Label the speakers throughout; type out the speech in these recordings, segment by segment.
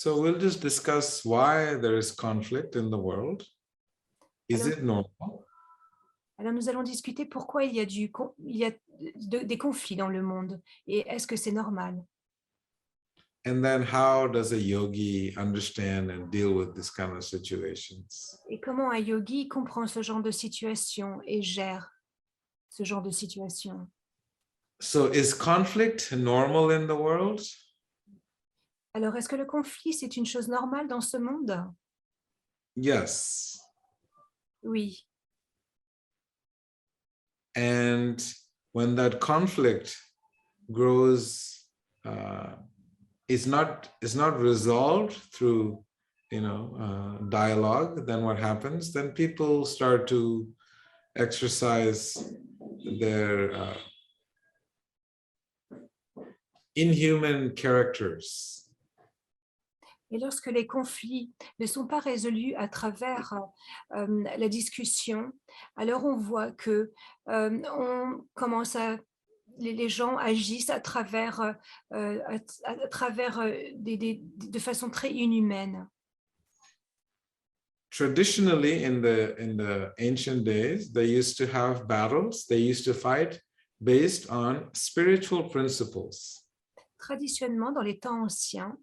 Speaker 1: So we'll just discuss why there is conflict in the world. Is
Speaker 2: Alors,
Speaker 1: it normal?
Speaker 2: alors nous allons discuter pourquoi il y a, des conflits dans le monde et est-ce que c'est normal?
Speaker 1: And then how does a yogi understand and deal with this kind of situations?
Speaker 2: Et comment un yogi comprend ce genre de situation et gère ce genre de situation?
Speaker 1: So is conflict normal in the world?
Speaker 2: Alors, est-ce que le conflit, c'est une chose normale dans ce monde?
Speaker 1: Yes.
Speaker 2: Oui.
Speaker 1: And when that conflict grows, is not resolved through dialogue, then what happens? Then people start to exercise their inhuman characters.
Speaker 2: Et lorsque les conflits ne sont pas résolus à travers la discussion, alors on voit que on commence les gens agissent à travers, de façon très inhumaine.
Speaker 1: Traditionally, in the ancient days, they used to have battles. They used to fight based on spiritual principles.
Speaker 2: Traditionnellement, dans les temps anciens,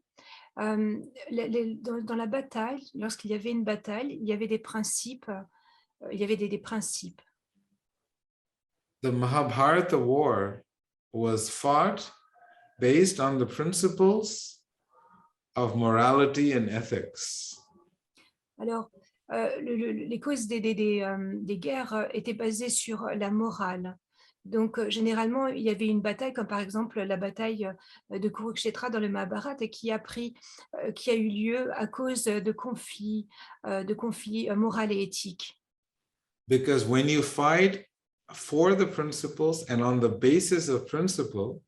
Speaker 2: dans la bataille, lorsqu'il y avait une bataille, il y avait des principes. Il y avait des principes.
Speaker 1: The Mahabharata war was fought based on the principles of morality and ethics.
Speaker 2: Alors, les causes des guerres étaient basées sur la morale. Donc, généralement, il y avait une bataille, comme par exemple la bataille de Kurukshetra dans le Mahabharata, qui a eu lieu à cause de conflits moraux et éthiques.
Speaker 1: Because when you fight for the principles and on the basis of principle,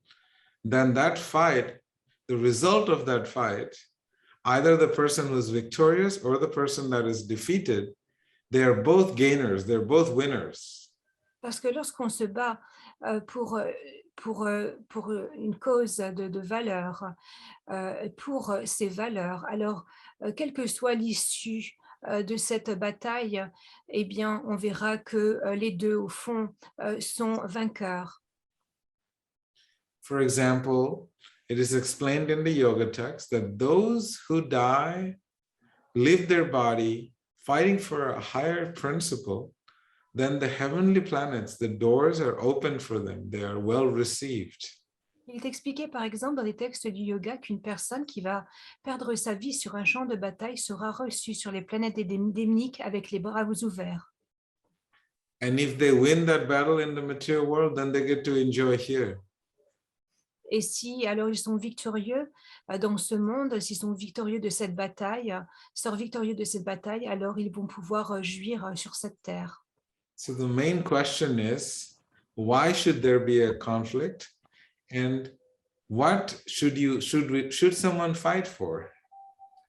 Speaker 1: then that fight, the result of that fight, either the person who is victorious or the person that is defeated, they are both gainers, they're both winners.
Speaker 2: Parce que lorsqu'on se bat pour une cause de valeur, pour ces valeurs, alors quelle que soit l'issue de cette bataille, eh bien, on verra que les deux, au fond, sont vainqueurs.
Speaker 1: For example, it is explained in the yoga text that those who die, leave their body fighting for a higher principle, then the heavenly planets, the doors are open for them. They are well received.
Speaker 2: Il est expliqué, par exemple, dans les textes du yoga qu'une personne qui va perdre sa vie sur un champ de bataille sera reçue sur les planètes démoniques avec les bras ouverts.
Speaker 1: And if they win that battle in the material world, then they get to enjoy here.
Speaker 2: Et si alors ils sont victorieux dans ce monde, s'ils sont victorieux de cette bataille, sortent victorieux de cette bataille, alors ils vont pouvoir jouir sur cette terre.
Speaker 1: So the main question is, why should there be a conflict? And what should someone fight for?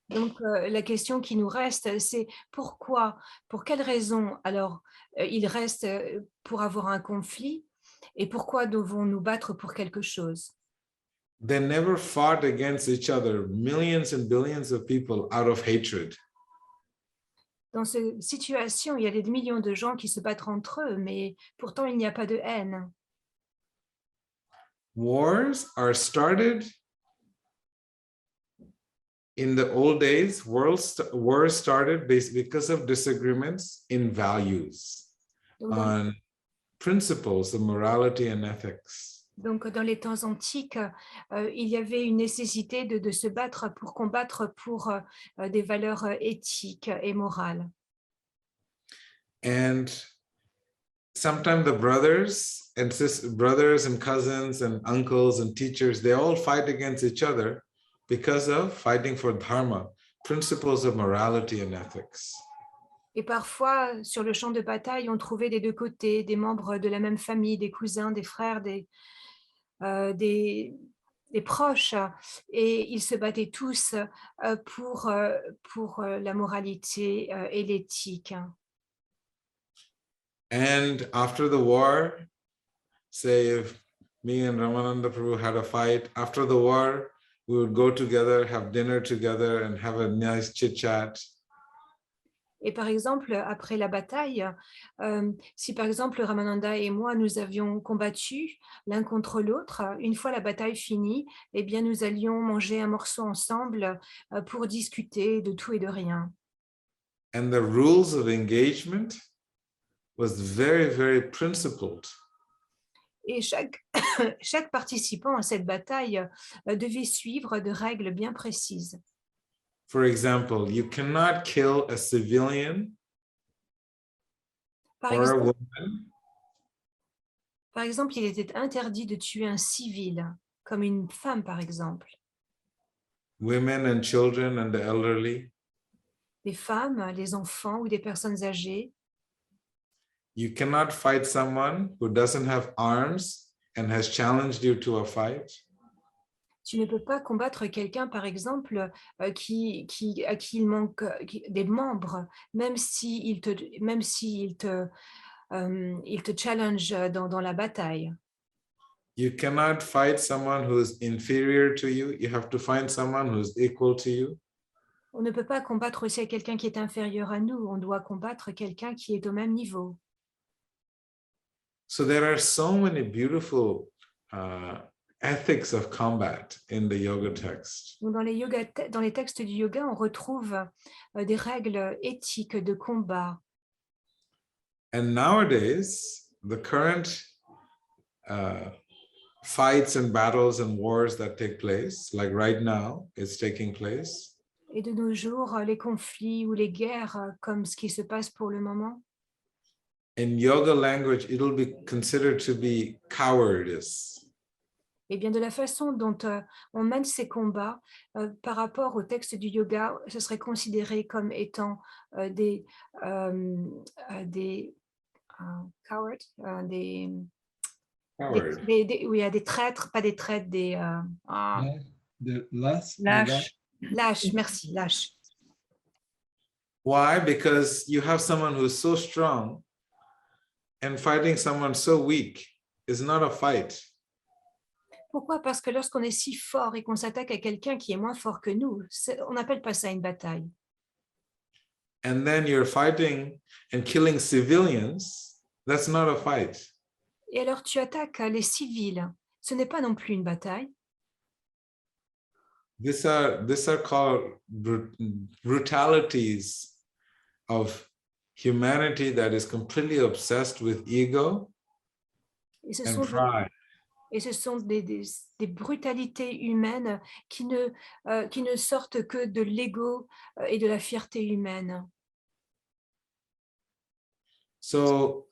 Speaker 2: Donc la question qui nous reste, c'est pourquoi, pour quelles raisons alors il reste pour avoir un conflit et pourquoi devons-nous battre pour quelque chose?
Speaker 1: They never fought against each other, millions and billions of people out of hatred.
Speaker 2: Dans cette situation, il y a des millions de gens qui se battent entre eux, mais pourtant il n'y a pas de haine.
Speaker 1: Wars are started in the old days. Wars started because of disagreements in values, on principles of morality and ethics.
Speaker 2: Donc, dans les temps antiques, il y avait une nécessité de se battre pour combattre pour des valeurs éthiques et morales.
Speaker 1: And sometimes the brothers and cousins and uncles and teachers, they all fight against each other because of fighting for dharma, principles of morality and ethics.
Speaker 2: Et parfois, sur le champ de bataille, on trouvait des deux côtés des membres de la même famille, des cousins, des frères, des proches, et ils se battaient tous pour la moralité et l'éthique.
Speaker 1: And after the war, say if me and Ramananda Prabhu had a fight, after the war, we would go together, have dinner together, and have a nice chit chat.
Speaker 2: Et par exemple, après la bataille, si par exemple Ramananda et moi, nous avions combattu l'un contre l'autre, une fois la bataille finie, eh bien, nous allions manger un morceau ensemble pour discuter de tout et de rien.
Speaker 1: And the rules of engagement was very, very principled.
Speaker 2: Et chaque participant à cette bataille devait suivre de règles bien précises.
Speaker 1: For example, you cannot kill a civilian
Speaker 2: Par
Speaker 1: or a
Speaker 2: exemple,
Speaker 1: woman
Speaker 2: il était interdit de tuer un civil, comme une femme par exemple,
Speaker 1: women and children and the elderly.
Speaker 2: des femmes, les enfants ou des personnes âgées.
Speaker 1: You cannot fight someone who doesn't have arms and has challenged you to a fight.
Speaker 2: Tu ne peux pas combattre quelqu'un, par exemple, à qui il manque des membres, même s'il te challenge dans la bataille.
Speaker 1: You cannot fight someone who is inferior to you. You have to find someone who is equal to you.
Speaker 2: On ne peut pas combattre aussi quelqu'un qui est inférieur à nous. On doit combattre quelqu'un qui est au même niveau.
Speaker 1: So there are so many beautiful ethics of combat in the yoga text.
Speaker 2: Donc, dans les textes du yoga, on retrouve des règles éthiques de combat.
Speaker 1: And nowadays, the current fights and battles and wars that take place, like right now, it's taking place.
Speaker 2: Et de nos jours, les conflits ou les guerres, comme ce qui se passe pour le moment,
Speaker 1: In yoga language, it'll be considered to be cowardice.
Speaker 2: et bien de la façon dont on mène ces combats par rapport au texte du yoga, ce serait considéré comme étant des cowards, des traîtres, pas des traîtres, lâches, merci, lâches.
Speaker 1: Why? Because you have someone who's so strong and fighting someone so weak is not a fight.
Speaker 2: Pourquoi? Parce que lorsqu'on est si fort et qu'on s'attaque à quelqu'un qui est moins fort que nous, on n'appelle pas ça une bataille.
Speaker 1: And then you're fighting and killing civilians, that's not a fight.
Speaker 2: Et alors tu attaques les civils, ce n'est pas non plus une bataille.
Speaker 1: These are called brutalities of humanity that is completely obsessed with ego and pride.
Speaker 2: Et ce sont des brutalités humaines qui ne sortent que de l'ego et de la fierté humaine.
Speaker 1: So,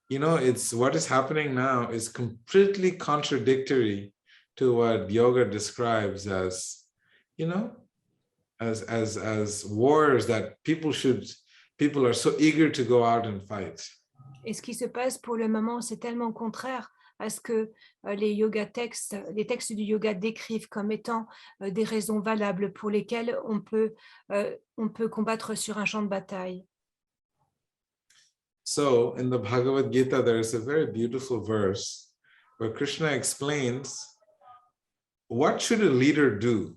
Speaker 1: it's what is happening now is completely contradictory to what yoga describes as, as wars that people are so eager to go out and fight.
Speaker 2: Et ce qui se passe pour le moment, c'est tellement contraire à ce que les textes du yoga décrivent comme étant des raisons valables pour lesquelles on peut combattre sur un champ de bataille.
Speaker 1: So in the Bhagavad Gita, there is a very beautiful verse where Krishna explains what should a leader do?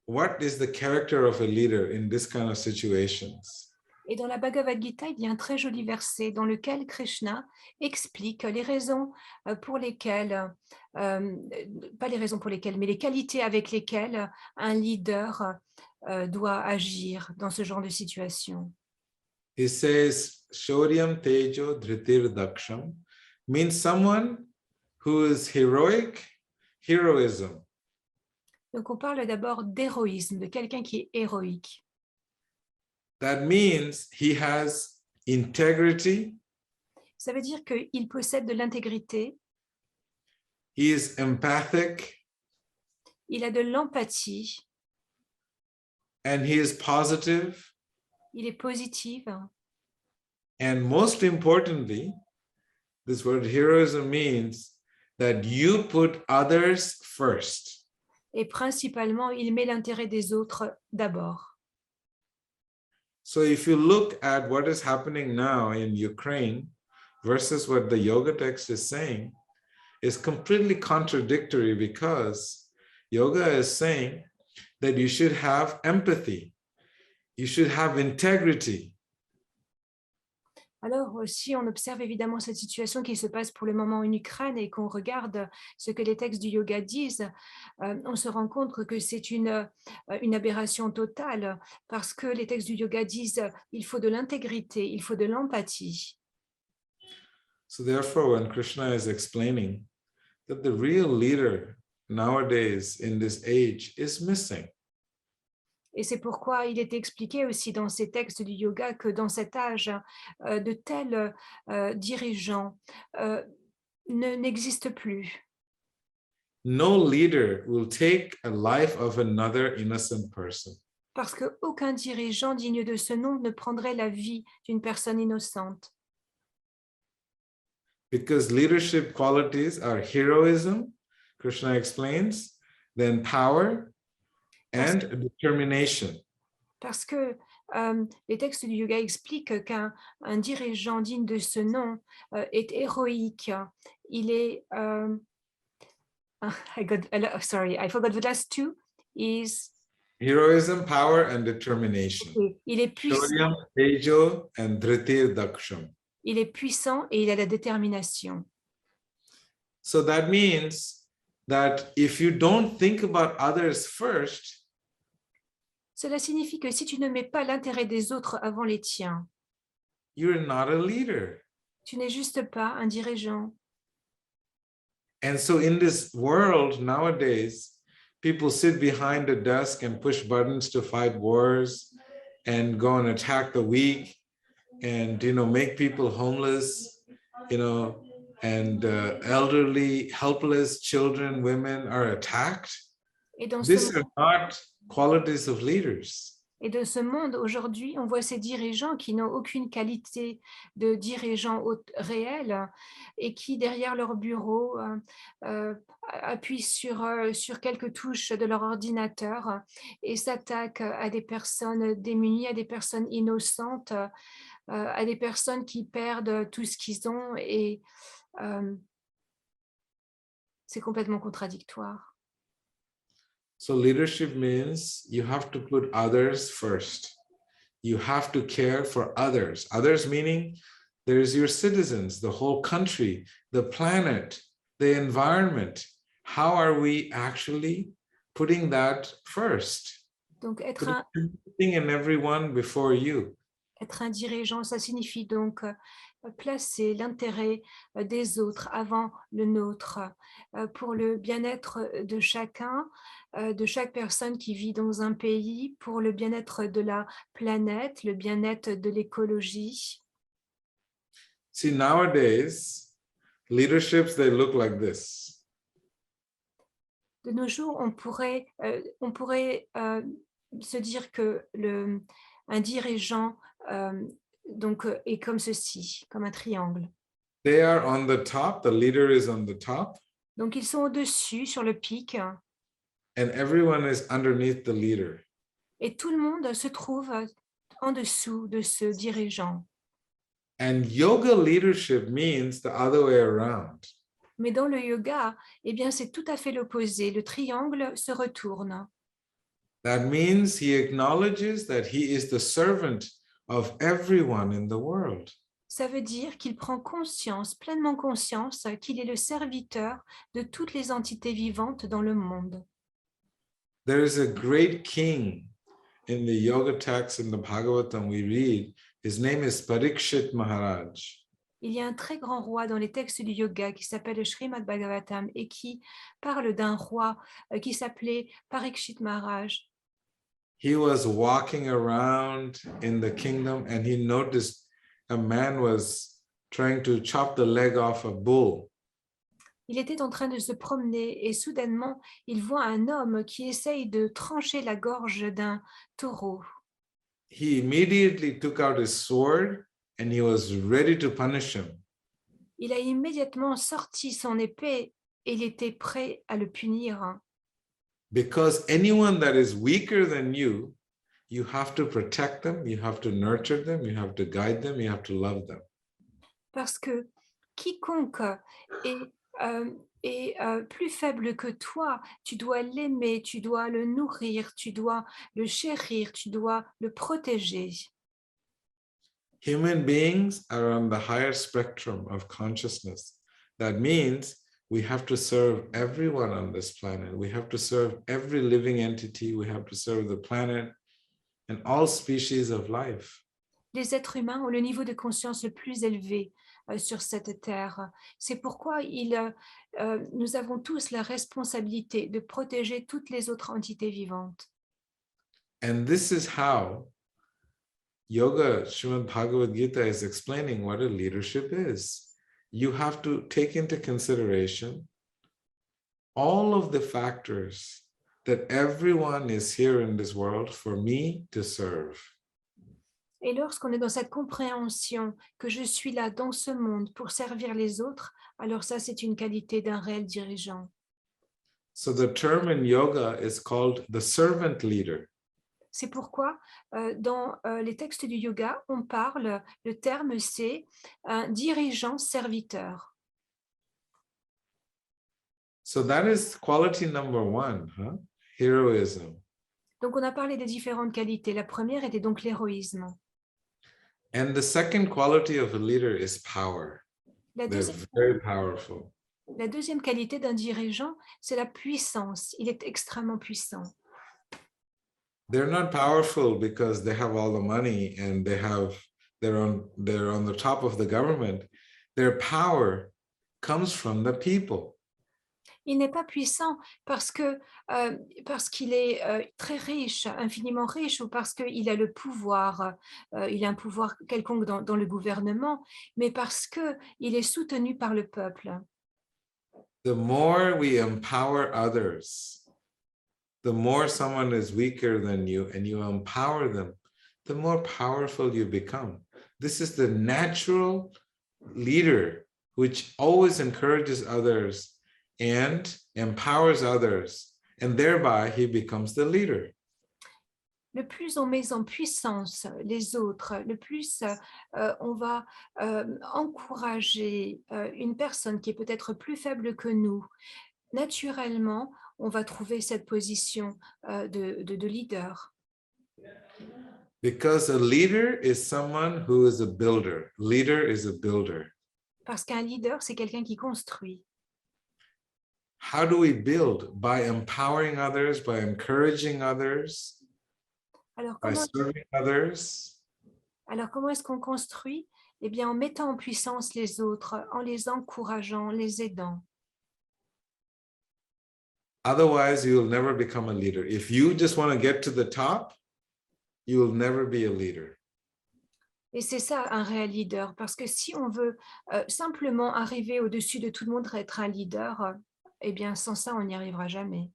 Speaker 1: What is the character of a leader in this kind of situations?
Speaker 2: Et dans la Bhagavad Gita, il y a un très joli verset dans lequel Krishna explique les raisons pour lesquelles, pas les raisons pour lesquelles, mais les qualités avec lesquelles un leader doit agir dans ce genre de situation.
Speaker 1: He says, Shauryam Tejo Dhritir Daksham means someone who is heroism.
Speaker 2: Donc on parle d'abord d'héroïsme, de quelqu'un qui est héroïque.
Speaker 1: That means he has integrity.
Speaker 2: Ça veut dire qu'il possède de l'intégrité.
Speaker 1: He is empathic.
Speaker 2: Il a de l'empathie.
Speaker 1: And he is positive.
Speaker 2: Il est positif.
Speaker 1: And most importantly, this word heroism means that you put others first.
Speaker 2: Et principalement, il met l'intérêt des autres d'abord.
Speaker 1: So if you look at what is happening now in Ukraine versus what the yoga text is saying, is completely contradictory, because yoga is saying that you should have empathy, you should have integrity.
Speaker 2: Alors, si on observe évidemment cette situation qui se passe pour le moment en Ukraine et qu'on regarde ce que les textes du yoga disent, on se rend compte que c'est une aberration totale parce que les textes du yoga disent il faut de l'intégrité, il faut de l'empathie.
Speaker 1: So therefore, when Krishna is explaining that the real leader nowadays in this age is missing,
Speaker 2: Et c'est pourquoi il est expliqué aussi dans ces textes du yoga que dans cet âge, de tels dirigeants n'existent plus.
Speaker 1: no leader will take a life of another innocent person.
Speaker 2: Parce qu'aucun dirigeant digne de ce nom ne prendrait la vie d'une personne innocente.
Speaker 1: Because leadership qualities are heroism, Krishna explains, then power and determination.
Speaker 2: Parce que les textes du yoga expliquent qu'un dirigeant digne de ce nom est héroïque. Il est... sorry, I forgot the last two. Is...
Speaker 1: Heroism, power, and determination.
Speaker 2: Il est puissant.
Speaker 1: Shaurya, Tejo, and Dhritir Daksham.
Speaker 2: Il est puissant et il a la détermination.
Speaker 1: So that means that if you don't think about others first,
Speaker 2: Cela signifie que si tu ne mets pas l'intérêt des autres avant les tiens,
Speaker 1: you're not a leader.
Speaker 2: tu n'es juste pas un dirigeant.
Speaker 1: And so in this world nowadays, people sit behind a desk and push buttons to fight wars and go and attack the weak and, make people homeless, and elderly, helpless children, women are attacked. These are not qualities of leaders.
Speaker 2: Et de ce monde, aujourd'hui, on voit ces dirigeants qui n'ont aucune qualité de dirigeants réels et qui, derrière leur bureau, appuient sur quelques touches de leur ordinateur et s'attaquent à des personnes démunies, à des personnes innocentes, à des personnes qui perdent tout ce qu'ils ont et c'est complètement contradictoire.
Speaker 1: So leadership means you have to put others first. You have to care for others. Others meaning there's your citizens, the whole country, the planet, the environment. How are we actually putting that first?
Speaker 2: Donc
Speaker 1: everything and everyone before you.
Speaker 2: Être un dirigeant, ça signifie donc placer l'intérêt des autres avant le nôtre pour le bien-être de chacun, de chaque personne qui vit dans un pays, pour le bien-être de la planète, le bien-être de l'écologie.
Speaker 1: See, nowadays, leaderships, they look like this.
Speaker 2: De nos jours, on pourrait se dire que un dirigeant est comme ceci, comme un triangle.
Speaker 1: They are on the top, the leader is on the top.
Speaker 2: Donc ils sont au-dessus, sur le pic.
Speaker 1: And everyone is underneath the leader.
Speaker 2: Et tout le monde se trouve en dessous de ce dirigeant.
Speaker 1: And yoga leadership means the other way around.
Speaker 2: Mais dans le yoga, eh bien c'est tout à fait l'opposé. Le triangle se retourne.
Speaker 1: That means he acknowledges that he is the servant of everyone in the world.
Speaker 2: Ça veut dire qu'il prend conscience, pleinement conscience, qu'il est le serviteur de toutes les entités vivantes dans le monde.
Speaker 1: There is a great king in the yoga text in the Bhagavatam we read. His name is Parikshit Maharaj.
Speaker 2: Il y a un très grand roi dans les textes du yoga qui s'appelle le Srimad Bhagavatam et qui parle d'un roi qui s'appelait Parikshit Maharaj.
Speaker 1: He was walking around in the kingdom and he noticed a man was trying to chop the leg off a bull.
Speaker 2: Il était en train de se promener et soudainement, il voit un homme qui essaye de trancher la gorge d'un taureau.
Speaker 1: He immediately took out his sword and he was ready to punish him.
Speaker 2: Il a immédiatement sorti son épée et il était prêt à le punir.
Speaker 1: Because anyone that is weaker than you, you have to protect them, you have to nurture them, you have to guide them, you have to love them.
Speaker 2: Parce que quiconque est est plus faible que toi, tu dois l'aimer, tu dois le nourrir, tu dois le chérir, tu dois le protéger.
Speaker 1: Human beings are on the higher spectrum of consciousness. That means we have to serve everyone on this planet. We have to serve every living entity. We have to serve the planet and all species of life.
Speaker 2: Les êtres humains ont le niveau de conscience le plus élevé sur cette terre. C'est pourquoi nous avons tous la responsabilité de protéger toutes les autres entités vivantes.
Speaker 1: And this is how Yoga, Srimad Bhagavad Gita is explaining what a leadership is. You have to take into consideration all of the factors that everyone is here in this world for me to serve.
Speaker 2: Et lorsqu'on est dans cette compréhension que je suis là dans ce monde pour servir les autres, alors ça, c'est une qualité d'un réel dirigeant.
Speaker 1: So the term in yoga is called the servant leader.
Speaker 2: C'est pourquoi dans les textes du yoga, on parle, le terme c'est un dirigeant serviteur.
Speaker 1: So that is quality number one, heroism.
Speaker 2: Donc on a parlé des différentes qualités. La première était donc l'héroïsme.
Speaker 1: And the second quality of a leader is power.
Speaker 2: La
Speaker 1: They're
Speaker 2: deuxième,
Speaker 1: very powerful.
Speaker 2: la deuxième qualité d'un dirigeant, c'est la puissance. Il est extrêmement puissant.
Speaker 1: They're not powerful because they have all the money and they're on the top of the government. Their power comes from the people.
Speaker 2: Il n'est pas puissant parce qu'il est très riche, infiniment riche, ou parce qu'il a le pouvoir, il a un pouvoir quelconque dans le gouvernement, mais parce qu'il est soutenu par le peuple.
Speaker 1: The more we empower others, the more someone is weaker than you and you empower them, the more powerful you become. This is the natural leader which always encourages others and empowers others, and thereby he becomes the leader.
Speaker 2: Le plus on met en puissance les autres, le plus on va encourager une personne qui est peut-être plus faible que nous. Naturellement, on va trouver cette position de leader.
Speaker 1: Because a leader is someone who is a builder. Leader is a builder.
Speaker 2: Parce qu'un leader, c'est quelqu'un qui construit.
Speaker 1: How do we build? By empowering others, by encouraging others,
Speaker 2: Alors
Speaker 1: by serving others.
Speaker 2: Alors comment est-ce qu'on construit? Eh bien, en mettant en puissance les autres, en les encourageant, les aidant.
Speaker 1: Otherwise, you will never become a leader. If you just want to get to the top, you will never be a leader.
Speaker 2: Et c'est ça un réel leader, parce que si on veut simplement arriver au-dessus de tout le monde, être un leader, eh bien sans ça, on n'y arrivera jamais.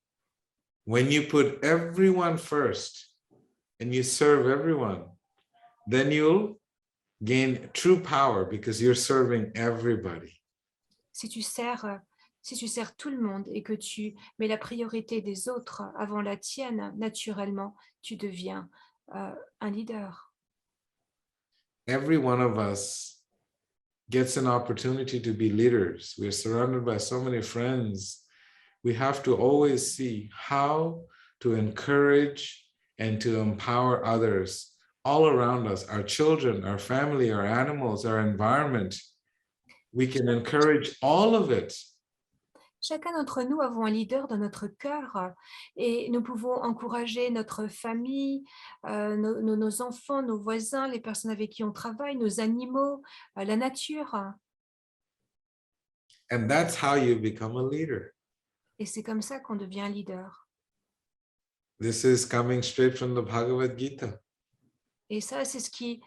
Speaker 1: When you put everyone first and you serve everyone, then you'll gain true power because you're serving everybody.
Speaker 2: Si tu sers tout le monde et que tu mets la priorité des autres avant la tienne, naturellement, tu deviens un leader.
Speaker 1: Every one of us gets an opportunity to be leaders. We're surrounded by so many friends. We have to always see how to encourage and to empower others all around us, our children, our family, our animals, our environment. We can encourage all of it.
Speaker 2: Chacun d'entre nous avons un leader dans notre cœur et nous pouvons encourager notre famille, nos enfants, nos voisins, les personnes avec qui on travaille, nos animaux, la nature.
Speaker 1: And that's how you become a leader.
Speaker 2: Et c'est comme ça qu'on devient un leader.
Speaker 1: This is coming straight from the Bhagavad Gita.
Speaker 2: Et ça, c'est ce qui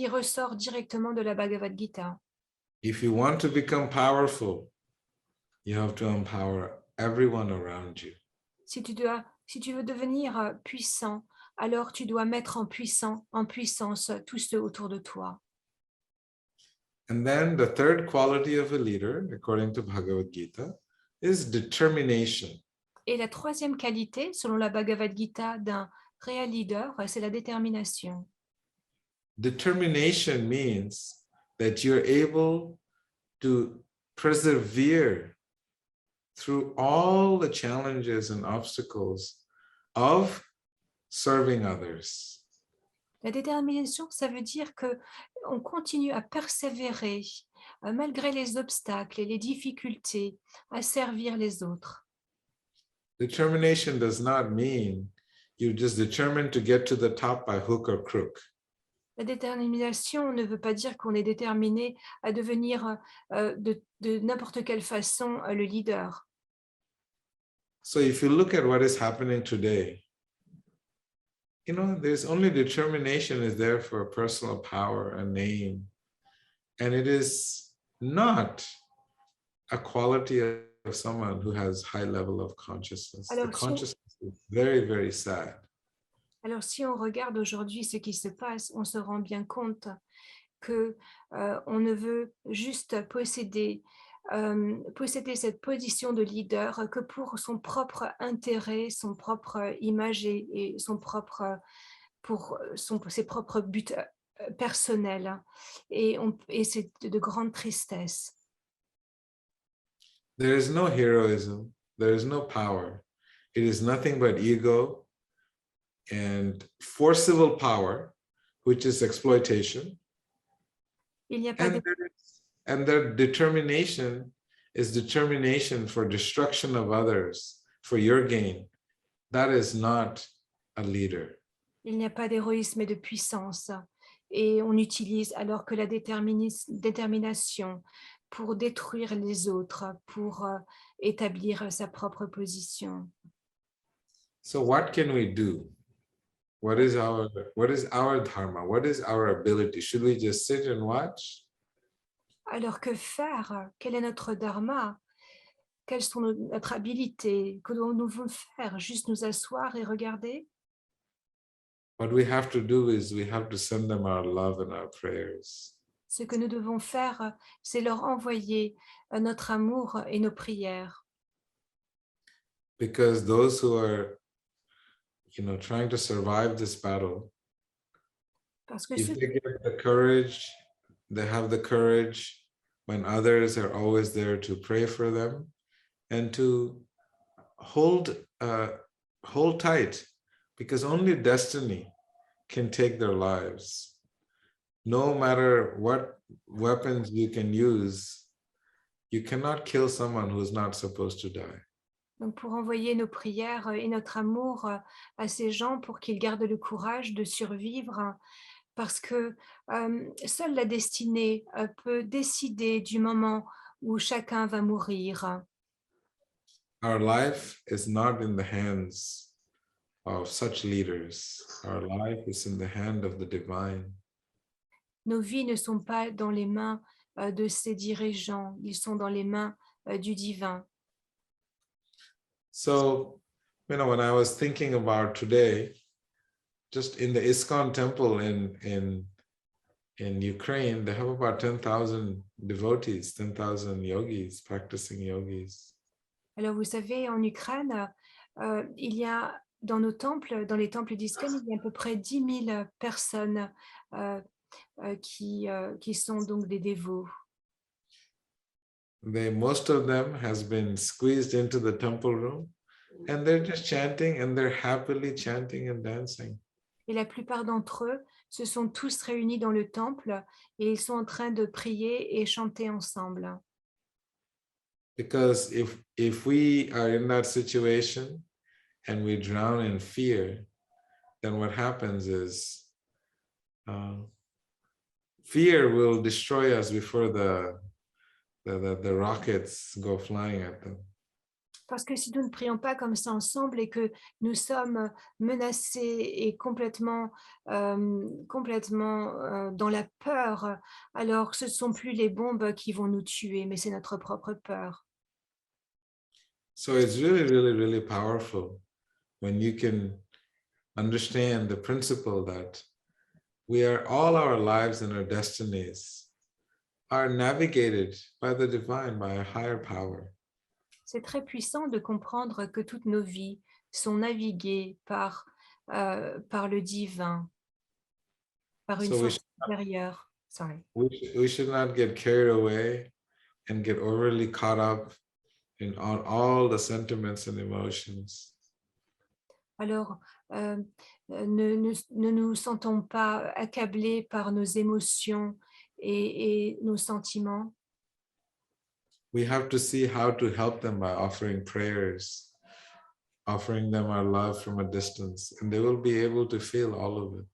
Speaker 2: ressort directement de la Bhagavad Gita.
Speaker 1: If you want to become powerful, you have to empower everyone around you.
Speaker 2: Si tu veux devenir puissant, alors tu dois mettre en puissance tous ceux autour de toi.
Speaker 1: And then the third quality of a leader, according to Bhagavad Gita, is determination.
Speaker 2: Et la troisième qualité, selon la Bhagavad Gita, d'un réel leader, c'est la détermination.
Speaker 1: Determination means that you're able to persevere through all the challenges and obstacles of serving others.
Speaker 2: La détermination, ça veut dire que on continue à persévérer malgré les obstacles et les difficultés à servir les autres.
Speaker 1: Determination does not mean you're just determined to get to the top by hook or crook.
Speaker 2: La détermination ne veut pas dire qu'on est déterminé à devenir de n'importe quelle façon le leader.
Speaker 1: So if you look at what is happening today, you know, there's only determination is there for personal power, a name, and it is not a quality of someone who has high level of consciousness. The
Speaker 2: Alors,
Speaker 1: consciousness is very, very sad.
Speaker 2: Alors, si on regarde aujourd'hui ce qui se passe, on se rend bien compte que on ne veut juste posséder cette position de leader que pour son propre intérêt, son propre image et son propre ses propres buts personnels. Et c'est de grande tristesse.
Speaker 1: There is no heroism. There is no power. It is nothing but ego and forcible power, which is exploitation.
Speaker 2: Il n'y a pas de
Speaker 1: And their determination is determination for destruction of others, for your gain. That is not a leader.
Speaker 2: Il n'y a pas d'héroïsme et de puissance. Et on utilise alors que la détermination pour détruire les autres, pour établir sa propre position.
Speaker 1: So what can we do? What is our dharma? What is our ability? Should we just sit and watch?
Speaker 2: Alors que faire? Quel est notre dharma? Quelles sont notre habilité? Que devons-nous faire? Juste nous asseoir et regarder?
Speaker 1: What we have to do is we have to send them our love and our prayers.
Speaker 2: Ce que nous devons faire, c'est leur envoyer notre amour et nos prières.
Speaker 1: Because those who are, you know, trying to survive this battle,
Speaker 2: Parce que
Speaker 1: if
Speaker 2: ceux
Speaker 1: they get the courage, they have the courage when others are always there to pray for them and to hold tight, because only destiny can take their lives. No matter what weapons you can use, you cannot kill someone who's not supposed to die.
Speaker 2: Donc, pour envoyer nos prières et notre amour à ces gens pour qu'ils gardent le courage de survivre, parce que seule la destinée peut décider du moment où chacun va mourir.
Speaker 1: Our life is not in the hands of such leaders. Our life is in the hand of the divine.
Speaker 2: Nos vies ne sont pas dans les mains de ces dirigeants, ils sont dans les mains du divin.
Speaker 1: So, you know, when I was thinking about today, just in the ISKCON temple in Ukraine, they have about 10,000 devotees, 10,000 yogis, practicing yogis.
Speaker 2: Alors, vous savez, en Ukraine, il y a dans nos temples, dans les temples d'ISKCON, il y a à peu près 10 000 personnes qui sont donc des dévots.
Speaker 1: Most of them has been squeezed into the temple room, and they're just chanting, and they're happily chanting and dancing.
Speaker 2: Et la plupart d'entre eux se sont tous réunis dans le temple et ils sont en train de prier et chanter ensemble.
Speaker 1: Because if we are in that situation and we drown in fear, then what happens is fear will destroy us before the rockets go flying at them.
Speaker 2: Parce que si nous ne prions pas comme ça ensemble et que nous sommes menacés et complètement dans la peur, alors ce ne sont plus les bombes qui vont nous tuer, mais c'est notre propre peur.
Speaker 1: So it's really, really, really powerful when you can understand the principle that we are all our lives and our destinies are navigated by the divine, by a higher power.
Speaker 2: C'est très puissant de comprendre que toutes nos vies sont naviguées par le divin, par une
Speaker 1: So
Speaker 2: force supérieure. Sorry.
Speaker 1: we should not get carried away and get overly caught up in all the sentiments and emotions.
Speaker 2: Alors, ne nous sentons pas accablés par nos émotions et nos sentiments.
Speaker 1: We have to see how to help them by offering prayers, offering them our love from a distance, and they will be able to feel all of it.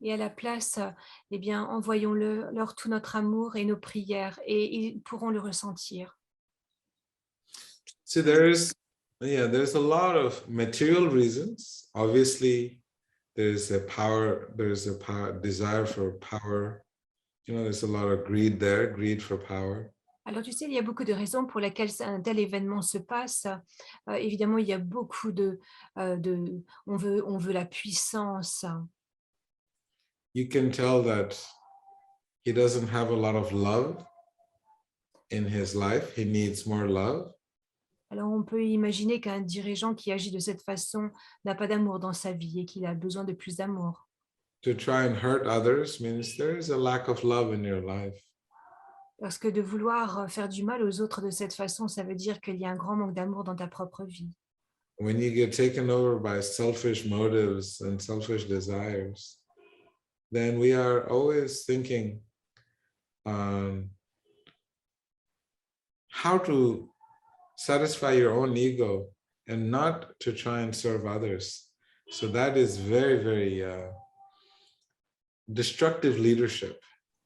Speaker 2: Et à la place, eh bien, envoyons-leur tout notre amour et nos prières et ils pourront le ressentir.
Speaker 1: So there's a lot of material reasons. Obviously, there's a desire for power. There's a lot of greed there, greed for power.
Speaker 2: Alors, tu sais, il y a beaucoup de raisons pour lesquelles un tel événement se passe. Évidemment, il y a beaucoup on veut la puissance.
Speaker 1: You can tell that he doesn't have a lot of love in his life. He needs more love.
Speaker 2: Alors, on peut imaginer qu'un dirigeant qui agit de cette façon n'a pas d'amour dans sa vie et qu'il a besoin de plus d'amour.
Speaker 1: To try and hurt others means there is a lack of love in your life.
Speaker 2: Parce que de vouloir faire du mal aux autres de cette façon, ça veut dire qu'il y a un grand manque d'amour dans ta propre vie.
Speaker 1: When you get taken over by selfish motives and selfish desires, then we are always thinking on how to satisfy your own ego and not to try and serve others. So that is very, very destructive leadership.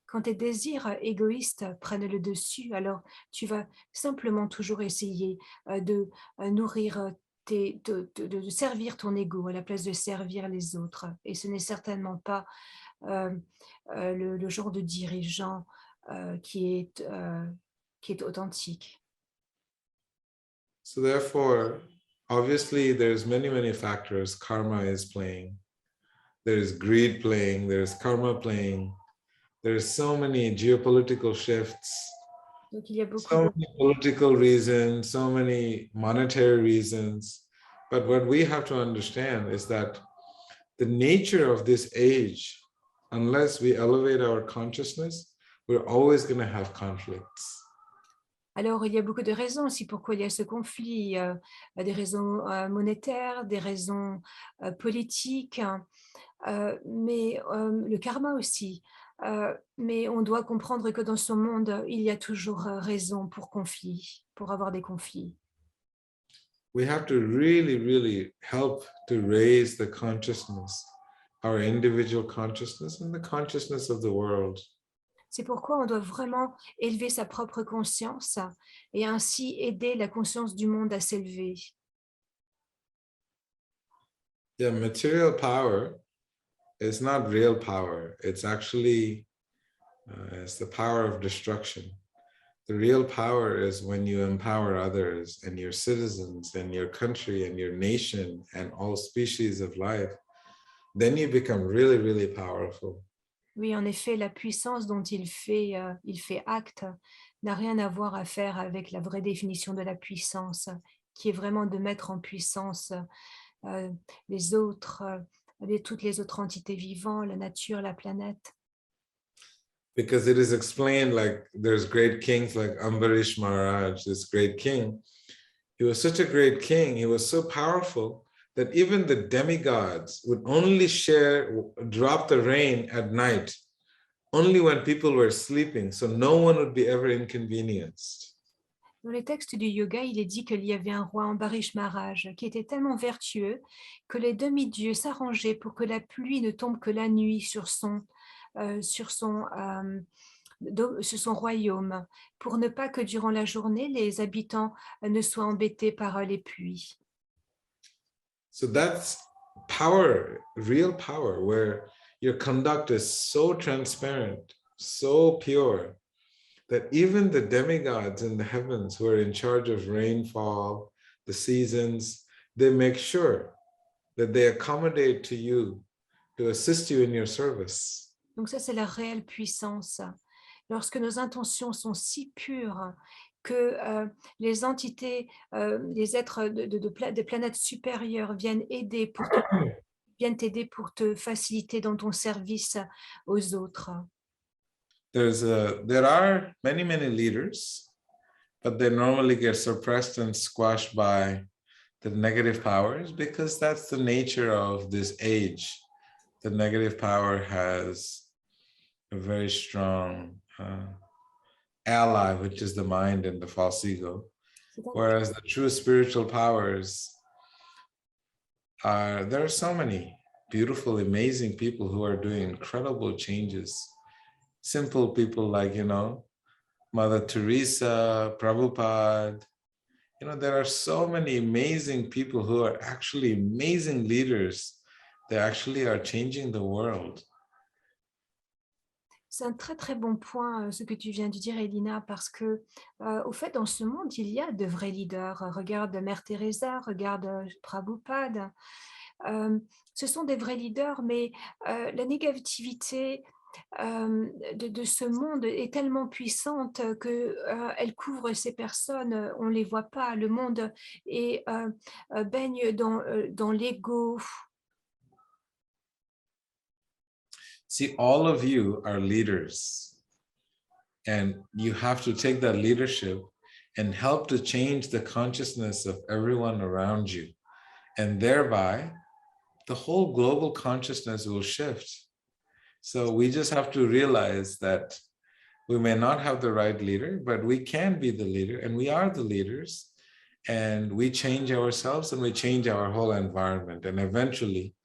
Speaker 2: Quand tes désirs égoïstes prennent le dessus, alors tu vas simplement toujours essayer de nourrir de servir ton ego à la place de servir les autres. Et ce n'est certainement pas le genre de dirigeant qui est authentique.
Speaker 1: So therefore, obviously, there's many factors karma is playing. There's greed playing, there's karma playing. There's so many geopolitical shifts,
Speaker 2: Donc, il y a beaucoup
Speaker 1: so many political reasons, so many monetary reasons. But what we have to understand is that the nature of this age, unless we elevate our consciousness, we're always going to have conflicts.
Speaker 2: Alors, il y a beaucoup de raisons aussi pourquoi il y a ce conflit, des raisons monétaires, des raisons politiques, mais le karma aussi. Mais on doit comprendre que dans ce monde, il y a toujours raison pour conflit, pour avoir des conflits.
Speaker 1: We have to really help to raise the consciousness, our individual consciousness and the consciousness of the world.
Speaker 2: C'est pourquoi on doit vraiment élever sa propre conscience et ainsi aider la conscience du monde à s'élever.
Speaker 1: Yeah, material power is not real power. It's actually it's the power of destruction. The real power is when you empower others and your citizens and your country and your nation and all species of life. Then you become really powerful.
Speaker 2: Oui, en effet, la puissance dont il fait acte n'a rien à voir à faire avec la vraie définition de la puissance, qui est vraiment de mettre en puissance les autres, toutes les autres entités vivantes, la nature, la planète.
Speaker 1: Because it is explained like there's great kings like Ambarish Maharaj, this great king. He was such a great king, he was so powerful that even the demigods would only drop the rain at night, only when people were sleeping, so no one would be ever inconvenienced.
Speaker 2: Dans les textes du yoga, il est dit qu'il y avait un roi Ambarish Maharaj qui était tellement vertueux que les demi-dieux s'arrangeaient pour que la pluie ne tombe que la nuit sur son royaume, pour ne pas que durant la journée, les habitants ne soient embêtés par les pluies.
Speaker 1: So that's power, real power, where your conduct is so transparent, so pure, that even the demigods in the heavens who are in charge of rainfall, the seasons, they make sure that they accommodate to you to assist you in your service.
Speaker 2: Donc ça, c'est la réelle puissance. Lorsque nos intentions sont si pures que les entités, les êtres des planètes supérieures viennent t'aider pour te faciliter dans ton service aux autres.
Speaker 1: There are many leaders but they normally get suppressed and squashed by the negative powers because that's the nature of this age. The negative power has a very strong ally, which is the mind and the false ego, whereas the true spiritual powers are, there are so many beautiful, amazing people who are doing incredible changes. Simple people like, Mother Teresa, Prabhupada, there are so many amazing people who are actually amazing leaders. They actually are changing the world.
Speaker 2: C'est un très très bon point ce que tu viens de dire, Elina, parce que au fait, dans ce monde, il y a de vrais leaders. Regarde Mère Teresa, regarde Prabhupada. Ce sont des vrais leaders, mais la négativité de ce monde est tellement puissante qu'elle couvre ces personnes, on ne les voit pas. Le monde baigne dans l'ego.
Speaker 1: See, all of you are leaders, and you have to take that leadership and help to change the consciousness of everyone around you. And thereby, the whole global consciousness will shift. So we just have to realize that we may not have the right leader, but we can be the leader, and we are the leaders, and we change ourselves and we change our whole environment. And eventually,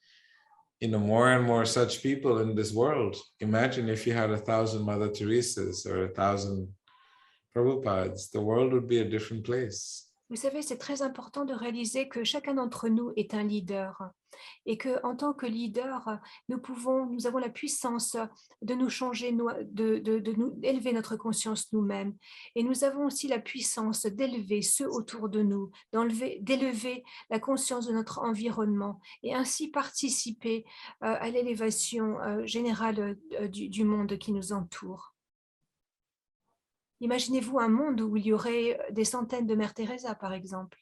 Speaker 1: more and more such people in this world. Imagine if you had 1,000 Mother Teresas or 1,000 Prabhupads, the world would be a different place.
Speaker 2: Vous savez, c'est très important de réaliser que chacun d'entre nous est un leader et que, en tant que leader, nous avons la puissance de nous changer, de nous élever notre conscience nous-mêmes. Et nous avons aussi la puissance d'élever ceux autour de nous, d'élever la conscience de notre environnement et ainsi participer à l'élévation générale du monde qui nous entoure. Imaginez-vous un monde où il y aurait des centaines de Mère Teresa, par exemple.